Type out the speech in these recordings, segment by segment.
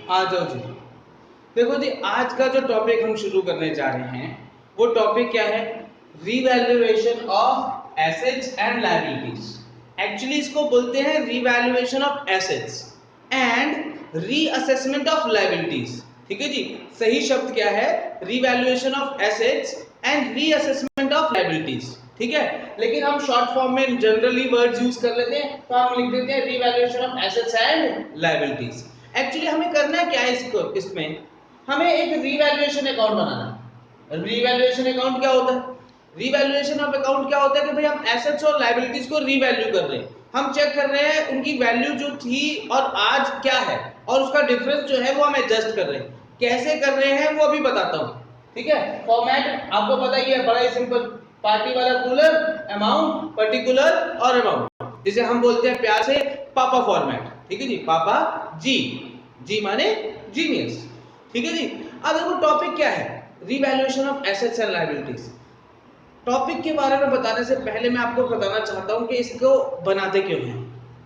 आ जाओ जी। देखो जी, आज का जो टॉपिक हम शुरू करने जा रहे हैं वो टॉपिक क्या है? Revaluation of assets and liabilities. Actually इसको बोलते हैं revaluation of assets and reassessment of liabilities. ठीक है जी, सही शब्द क्या है? Revaluation of assets and reassessment of liabilities. ठीक है, लेकिन हम शॉर्ट फॉर्म में जनरली वर्ड्स यूज कर लेते हैं, तो हम लिख देते हैं revaluation of assets and liabilities. Actually हमें करना क्या है इसमें? हमें एक रीवैल्यूएशन अकाउंट बनाना है। रीवैल्यूएशन अकाउंट क्या होता है? रीवैल्यूएशन ऑफ अकाउंट क्या होता है कि भाई हम एसेट्स और लायबिलिटीज को रीवैल्यू कर रहे हैं, हम चेक कर रहे हैं उनकी वैल्यू जो थी और आज क्या है, और उसका डिफरेंस जो है वो हम एडजस्ट कर रहे हैं। कैसे कर रहे हैं वो अभी बताता हूँ। ठीक है, फॉर्मेट आपको पता ही है, बड़ा ही सिंपल। पार्टी वाला कूलर, अमाउंट, पर्टिकुलर और अमाउंट, जिसे हम बोलते हैं प्यार से पापा फॉर्मेट। ठीक है जी, पापा जी, जी माने जीनियस। ठीक है जी, अब देखो टॉपिक क्या है? Revaluation of assets and liabilities. Topic के बारे में बताने से पहले मैं आपको बताना चाहता हूं कि इसको बनाते क्यों हैं,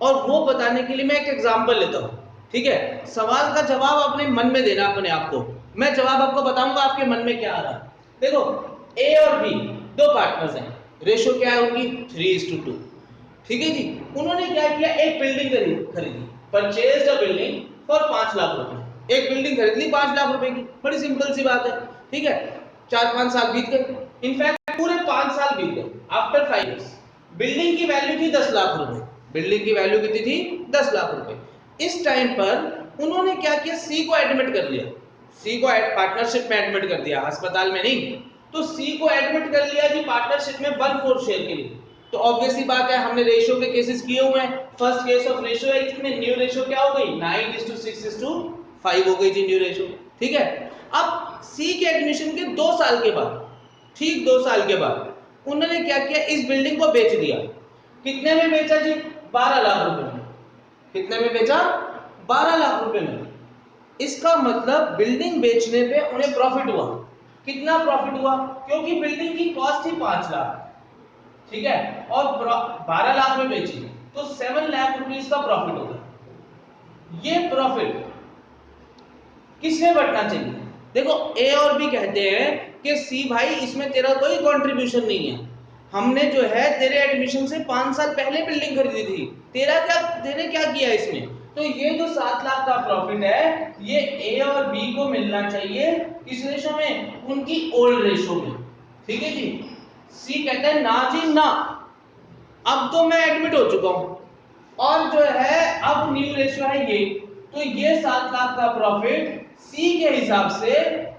और वो बताने के लिए मैं एक एग्जांपल लेता हूं। ठीक है, सवाल का जवाब अपने मन में देना अपने आप को। मैं जवाब आपको बताऊंगा, आपके मन में क्या आ रहा है। देखो, ए और बी दो पार्टनर्स हैं, रेशो क्या है उनकी? 3:2। ठीक है जी, उन्होंने क्या किया? एक बिल्डिंग खरीदी, purchased a building for 5 lakh रुपए। एक बिल्डिंग खरीद ली 5 लाख रुपए की, बड़ी सिंपल सी बात है। ठीक है, 4-5 साल बीत गए, इनफैक्ट पूरे 5 साल बीत गए। आफ्टर 5 इयर्स बिल्डिंग की वैल्यू थी 10 लाख रुपए। बिल्डिंग की वैल्यू कितनी थी? 10 लाख रुपए। इस टाइम पर उन्होंने क्या किया? सी को एडमिट कर लिया। सी को पार्टनरशिप में एडमिट कर दिया, अस्पताल में नहीं। तो सी को एडमिट कर लिया जी पार्टनरशिप में 1/4 शेयर के लिए। तो ऑब्वियसली बात है, हमने रेशियो के केसेस किए हुए हैं। फर्स्ट केस ऑफ रेशियो है, इसमें न्यू रेशियो क्या हो गई? 9:6:5 हो गई जी न्यू रेशियो। ठीक है, अब सी के एडमिशन के 2 साल के बाद, ठीक 2 साल के बाद, उन्होंने क्या किया? इस बिल्डिंग को बेच दिया। कितने में बेचा जी? 12 लाख रुपए में। कितने में बेचा? 12 लाख रुपए में। इसका मतलब बिल्डिंग बेचने पे उन्हें प्रॉफिट हुआ। कितना प्रॉफिट हुआ? क्योंकि बिल्डिंग की कॉस्ट थी 5 लाख, ठीक है, और 12 लाख में बेची, तो 7 लाख रुपीस का प्रॉफिट होगा। ये प्रॉफिट किसमें बढ़ना चाहिए? देखो, ए और बी कहते हैं कि सी भाई इसमें तेरा कोई कंट्रीब्यूशन नहीं है, हमने जो है तेरे एडमिशन से 5 साल पहले बिल्डिंग खरीदी थी, तेरे क्या किया इसमें? तो ये जो 7 लाख का प्रॉफिट है, ये ए और बी को मिलना चाहिए किस रेशो में? उनकी ओल्ड रेशो में। ठीक है जी, सी कहता है ना जी ना, अब तो मैं एडमिट हो चुका हूं, और जो है अब न्यू रेशियो है ये, तो ये 7 लाख का प्रॉफिट सी के हिसाब से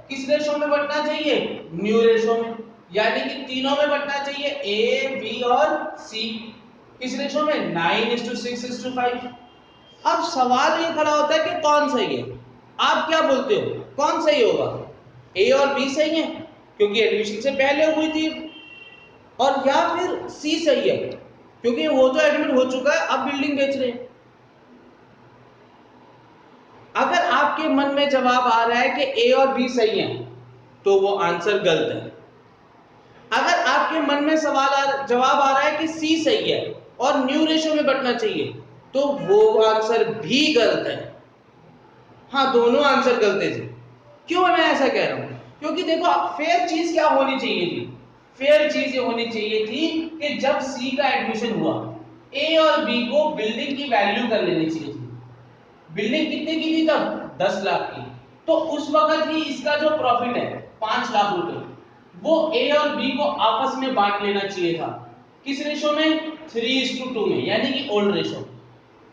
किस रेशियो में बढ़ना चाहिए? न्यू रेशियो में। यानी कि तीनों में बढ़ना चाहिए, ए, बी और सी। किस रेशियो में? 9:6:5। अब सवाल ये खड़ा होता है कि कौन सही है? आप क्या बोलते हो, कौन सही होगा? ए और बी सही है क्योंकि एडमिशन से पहले हुई थी, और या फिर सी सही है क्योंकि वो तो एडमिट हो चुका है, अब बिल्डिंग बेच रहे हैं। अगर आपके मन में जवाब आ रहा है कि ए और बी सही है, तो वो आंसर गलत है। अगर आपके मन में जवाब आ रहा है कि सी सही है और न्यू रेशियो में बढ़ना चाहिए, तो वो आंसर भी गलत है। हाँ, दोनों आंसर गलत है जी। क्यों मैं ऐसा कह रहा हूं? क्योंकि देखो, फेयर चीज क्या होनी चाहिए थी? फेयर चीज ये होनी चाहिए थी कि जब सी का एडमिशन हुआ, ए और बी को बिल्डिंग की वैल्यू कर लेनी चाहिए थी। बिल्डिंग कितने की थी तब? 10 लाख की। तो उस वक्त ही इसका जो प्रॉफिट है 5 लाख रुपए, वो ए और बी को आपस में बांट लेना चाहिए था। किस रेशो में? 3:2 में, यानी कि ओल्ड रेशो।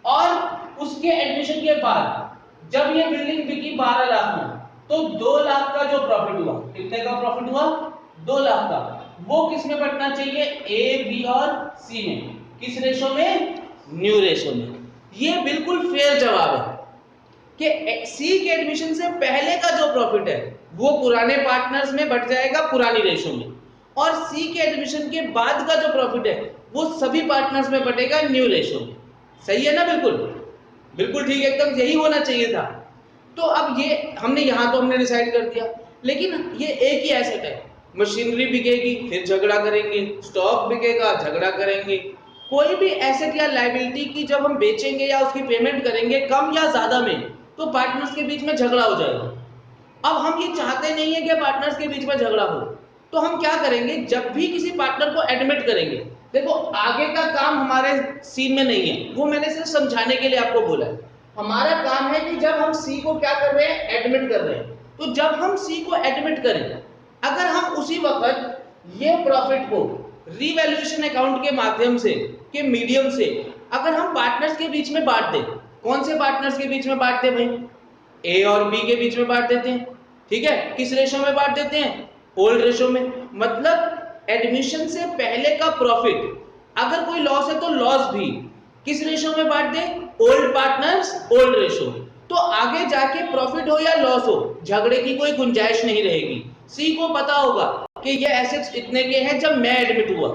और उसके एडमिशन के बाद जब ये बिल्डिंग बिकी 12 लाख में, तो 2 लाख का जो प्रॉफिट हुआ, कितने का प्रॉफिट हुआ? 2 लाख का। वो किस में बढ़ना चाहिए? ए, बी और सी में। किस रेशो में? न्यू रेशो में। ये बिल्कुल फेयर जवाब है कि सी के एडमिशन से पहले का जो प्रॉफिट है वो पुराने पार्टनर्स में बढ़ जाएगा पुरानी रेशो में, और सी के एडमिशन के बाद का जो प्रॉफिट है वो सभी पार्टनर्स में बढ़ेगा न्यू रेशो में। सही है ना? बिल्कुल बिल्कुल ठीक, एकदम यही होना चाहिए था। तो अब ये हमने यहां तो हमने डिसाइड कर दिया, लेकिन ये एक ही एसेट है। मशीनरी बिकेगी फिर झगड़ा करेंगे, स्टॉक बिकेगा झगड़ा करेंगे। कोई भी एसेट या लायबिलिटी की जब हम बेचेंगे या उसकी पेमेंट करेंगे कम या ज्यादा में, तो पार्टनर्स के बीच में झगड़ा हो जाएगा। अब हम ये चाहते नहीं है कि पार्टनर्स के बीच में झगड़ा हो, तो हम क्या करेंगे, जब भी किसी पार्टनर को एडमिट करेंगे, देखो आगे का काम हमारे सीन में नहीं है, वो मैंने सिर्फ समझाने के लिए आपको बोला है। हमारा काम है कि जब हम सी को क्या कर रहे हैं, एडमिट कर रहे हैं, तो जब हम सी को एडमिट करें, अगर हम उसी वक्त ये प्रॉफिट को रीवैल्यूएशन अकाउंट के माध्यम से, के मीडियम से अगर हम पार्टनर्स के बीच में बांट दें, कौन से पार्टनर्स के बीच में बांटते हैं भाई, ए और बी के बीच में बांट देते हैं, ठीक है, किस रेशो में बांट देते हैं, ओल्ड रेशो में। मतलब एडमिशन से पहले का प्रॉफिट, अगर कोई लॉस है तो लॉस भी किस रेशो में बांट दे, ओल्ड पार्टनर्स ओल्ड रेशो। तो आगे जाके प्रॉफिट हो या लॉस हो, झगड़े की कोई गुंजाइश नहीं रहेगी। सी को पता होगा कि ये एसेट्स इतने के हैं जब मैं एडमिट हुआ,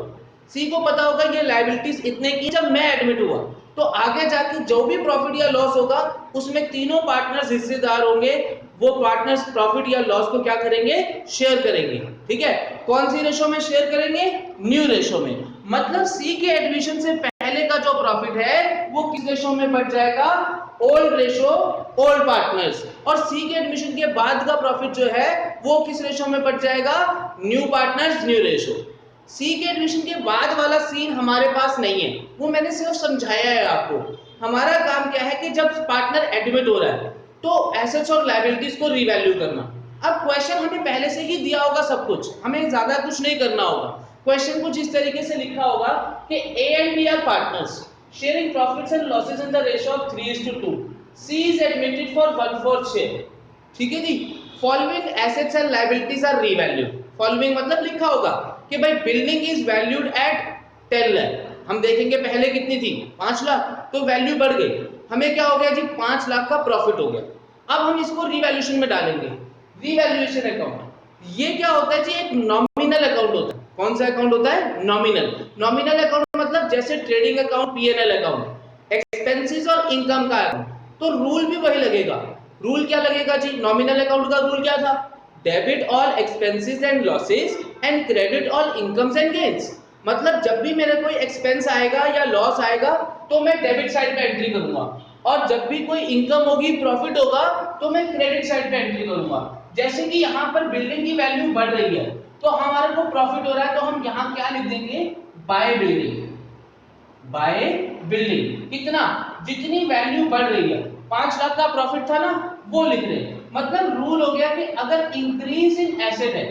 सी को पता होगा ये लायबिलिटीज इतने की जब मैं एडमिट हुआ, तो आगे जाके जो भी प्रॉफिट या लॉस होगा उसमें तीनों पार्टनर्स हिस्सेदार होंगे, वो पार्टनर्स प्रॉफिट या लॉस को क्या करेंगे, शेयर करेंगे। ठीक है, कौन सी रेशो में शेयर करेंगे, न्यू रेशो में। मतलब सी के एडमिशन से पहले का जो प्रॉफिट है वो किस रेशो में बढ़ जाएगा, ओल्ड रेशो ओल्ड पार्टनर्स, और सी के एडमिशन के बाद का प्रॉफिट जो है वो किस रेशो में बढ़ जाएगा, न्यू पार्टनर्स न्यू रेशो। सी के एडमिशन के बाद वाला सीन हमारे पास नहीं है, वो मैंने सिर्फ समझाया है आपको। हमारा काम क्या है कि जब पार्टनर एडमिट हो रहा है तो एसेट्स और लायबिलिटीज को रीवैल्यू करना। अब क्वेश्चन हमें पहले से ही दिया होगा सब कुछ, हमें ज्यादा कुछ नहीं करना होगा। क्वेश्चन कुछ इस तरीके से लिखा होगा कि A and B are partners sharing profits and losses in the ratio of 3:2, C is admitted for 1/4 share. ठीक है जी, following assets and liabilities are revalued. Following मतलब लिखा होगा कि भाई building is valued at 10 lakh, हम देखेंगे पहले कितनी थी, 5 लाख, तो वैल्यू बढ़ गई, हमें क्या हो गया जी, 5 लाख का प्रॉफिट हो गया। अब हम इसको रीवैल्यूएशन में डालेंगे, रीवैल्यूएशन अकाउंट। ये क्या होता है जी, एक नॉमिनल अकाउंट होता है। कौन सा अकाउंट होता है, नॉमिनल। नॉमिनल अकाउंट मतलब जैसे trading account, PNL account, expenses और इनकम का अकाउंट, तो रूल भी वही लगेगा। रूल क्या लगेगा जी, नॉमिनल अकाउंट का रूल क्या था, debit all expenses and losses and credit all incomes and gains. मतलब जब भी मेरा कोई एक्सपेंस आएगा या लॉस आएगा तो मैं डेबिट साइड पे एंट्री करूंगा, और जब भी कोई इनकम होगी, प्रॉफिट होगा, तो मैं क्रेडिट साइड पे एंट्री करूंगा। जैसे कि यहाँ पर बिल्डिंग की वैल्यू बढ़ रही है तो हमारे को प्रॉफिट हो रहा है, तो हम यहाँ क्या लिख देंगे, बाय बिल्डिंग। बाय बिल्डिंग कितना, जितनी वैल्यू बढ़ रही है, 5 लाख का प्रॉफिट था ना, वो लिख रहे हैं। मतलब रूल हो गया कि अगर इंक्रीज इन एसेट है,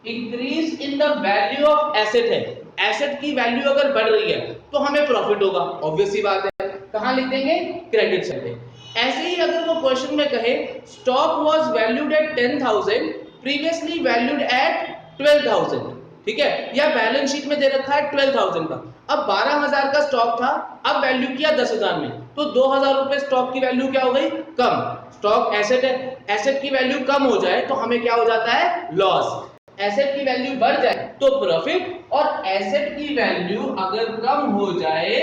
increase in the value of asset है, एसेट की वैल्यू अगर बढ़ रही है तो हमें प्रॉफिट होगा, ऑब्वियस सी बात है। कहां लिख देंगे, क्रेडिट साइड पे। ऐसे ही अगर वो क्वेश्चन में कहे stock was valued at 10,000 previously valued at 12,000, ठीक है, या बैलेंस शीट में दे रखा है 12,000 का, अब 12,000 का स्टॉक था, अब वैल्यू किया 10,000 में, तो 2,000 रुपए स्टॉक की वैल्यू क्या हो गई, कम। स्टॉक एसेट है, एसेट की वैल्यू कम हो जाए तो हमें क्या हो जाता है, लॉस। एसेट की वैल्यू बढ़ जाए तो प्रॉफिट, और एसेट की वैल्यू अगर कम हो जाए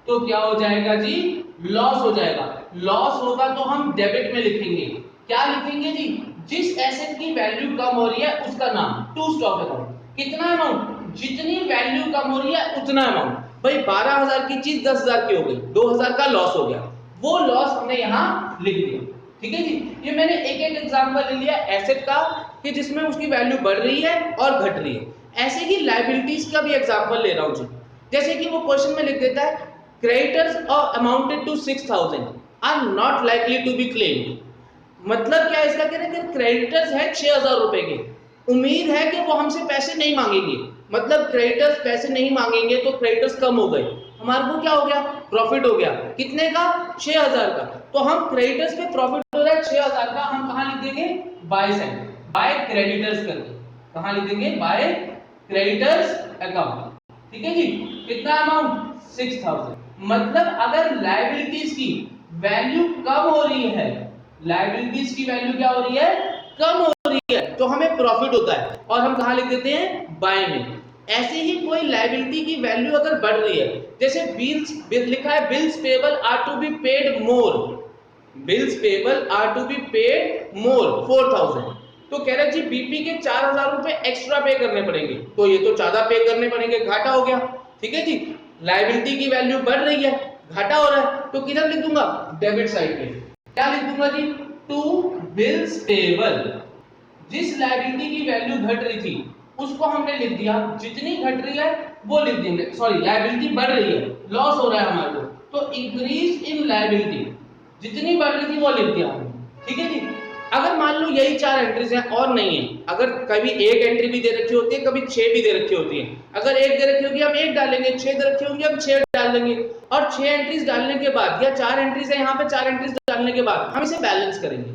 तो क्या हो जाएगा जी, लॉस हो जाएगा। लॉस होगा तो हम डेबिट में लिखेंगे, क्या लिखेंगे जी, जिस एसेट की वैल्यू कम हो रही है उसका नाम, टू स्टॉक अकाउंट। कितना अमाउंट, जितनी वैल्यू कम हो रही है उतना अमाउंट। भाई 12,000 की चीज 10,000 की हो गई, 2,000 का लॉस हो गया, वो लॉस हमने यहाँ लिख दिया। ठीक है जी, ये मैंने एक एक एग्जांपल ले लिया एसेट का कि जिसमें उसकी वैल्यू बढ़ रही है और घट रही है। ऐसे ही लायबिलिटीज का भी एग्जांपल ले रहा हूं जी। जैसे कि वो क्वेश्चन में लिख देता है creditors amounted to 6,000 are not likely to be claimed. मतलब क्या इसका कहना है कि क्रेडिटर्स है 6,000 रुपए के, उम्मीद है कि वो हमसे पैसे नहीं मांगेंगे। मतलब क्रेडिटर्स पैसे नहीं मांगेंगे तो क्रेडिटर्स कम हो गए, हमारे को क्या हो गया, प्रॉफिट हो गया, कितने का, 6,000 का। तो हम क्रेडिटर्स पे प्रॉफिट हो रहा है 6,000 का, हम कहां लिख देंगे, बाय साइड, बाय क्रेडिटर्स करके कहां लिख देंगे, बाय क्रेडिटर्स अकाउंट। ठीक है जी, कितना अमाउंट, 6,000। मतलब अगर लायबिलिटीज की वैल्यू कम हो रही है, लायबिलिटीज की वैल्यू क्या हो रही है, कम हो रही है, तो हमें प्रॉफिट होता है, और हम कहां लिख देते हैं, बाय में। ऐसे ही कोई लायबिलिटी की वैल्यू अगर बढ़ रही है, जैसे बिल्स लिखा है bills payable are to be paid more, bills payable are to be paid more 4,000, तो कह रहे जी बीपी के 4,000 रुपए एक्स्ट्रा पे करने पड़ेंगे, तो ये तो ज्यादा पे करने पड़ेंगे, घाटा हो गया। ठीक है जी, लायबिलिटी की वैल्यू बढ़ रही है, घाटा हो रहा है, तो किधर लिख दूंगा, डेबिट साइड पे। क्या लिख दूंगा जी, टू बिल्स पेबल। जिस लायबिलिटी की वैल्यू घट रही थी उसको हमने लिख दिया, जितनी घट रही है वो लिख देंगे, सॉरी लायबिलिटी बढ़ रही है, लॉस हो रहा है हमारे को, तो इंक्रीज इन लायबिलिटी, जितनी बढ़ रही थी वो लिख दिया हमने, ठीक है जी। अगर मान लो यही 4 एंट्रीज हैं और नहीं है, अगर कभी एक एंट्री भी दे रखी होती है, कभी 6 भी दे रखी होती है, अगर एक दे रखी होगी हम 1 डालेंगे, 6 दे रखी होगी हम 6 डाल देंगे, और 6 एंट्रीज डालने के बाद या 4 एंट्रीज है यहाँ पे, 4 एंट्रीज डालने के बाद हम इसे बैलेंस करेंगे,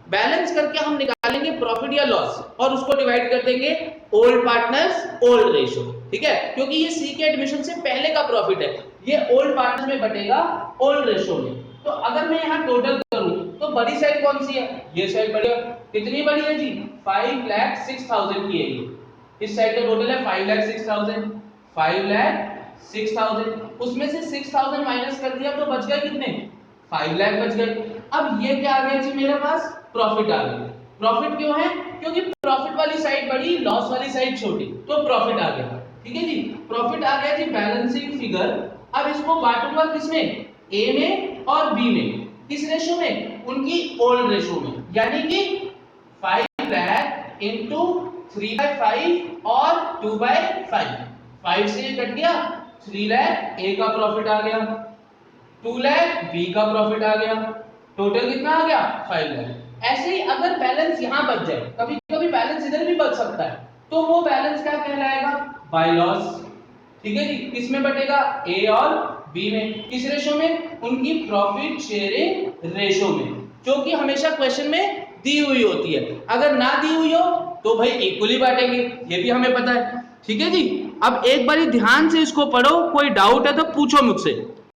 बैलेंस करके हम निकालेंगे प्रॉफिट या लॉस और उसको डिवाइड कर देंगे ओल्ड पार्टनर्स ओल्ड रेशियो, ठीक है, क्योंकि ये सी के एडमिशन से पहले का प्रॉफिट है, ये ओल्ड पार्टनर्स में बटेगा ओल्ड रेशियो में। तो अगर मैं यहाँ टोटल करूं तो बड़ी साइड कौन सी है, ये साइड बड़ी है, कितनी बड़ी है जी, 5,06,000 की है ये, इस साइड का टोटल है 5,06,000, 5,06,000, उसमें से 6,000 माइनस कर दिया तो बच गए कितने, 5 लाख बच गए। अब ये क्या आ गया जी मेरे पास, प्रॉफिट आ गया। प्रॉफिट क्यों है, क्योंकि प्रॉफिट वाली साइड बड़ी, लॉस वाली साइड छोटी, तो प्रॉफिट आ गया, ठीक है जी। प्रॉफिट आ गया जी बैलेंसिंग फिगर। अब इसको बांटूंगा किसमें, ए में और बी में, किस रेशो में, उनकी ओल्ड रेशो में, यानी कि 5 लाख इंटू 3/5 और 2/5, 5 से ये कट गया, 3 लाख ए का प्रॉफिट आ गया, 2 लाख बी का प्रॉफिट आ गया, टोटल कितना आ गया, 5 लाख। ऐसे ही अगर बैलेंस यहां बच जाए, कभी कभी बैलेंस इधर भी बच सकता है, तो वो बैलेंस क्या कहलाएगा, बाय लॉस, ठीक है जी। किसमें बटेगा, ए और बी में, किस रेशो में, उनकी प्रॉफिट शेयरिंग रेशो में, जो कि हमेशा क्वेश्चन में दी हुई होती है, अगर ना दी हुई हो तो भाई इक्वली बांटेंगे, ये भी हमें पता है, ठीक है जी। अब एक बारी ध्यान से इसको पढ़ो, कोई डाउट है तो पूछो मुझसे।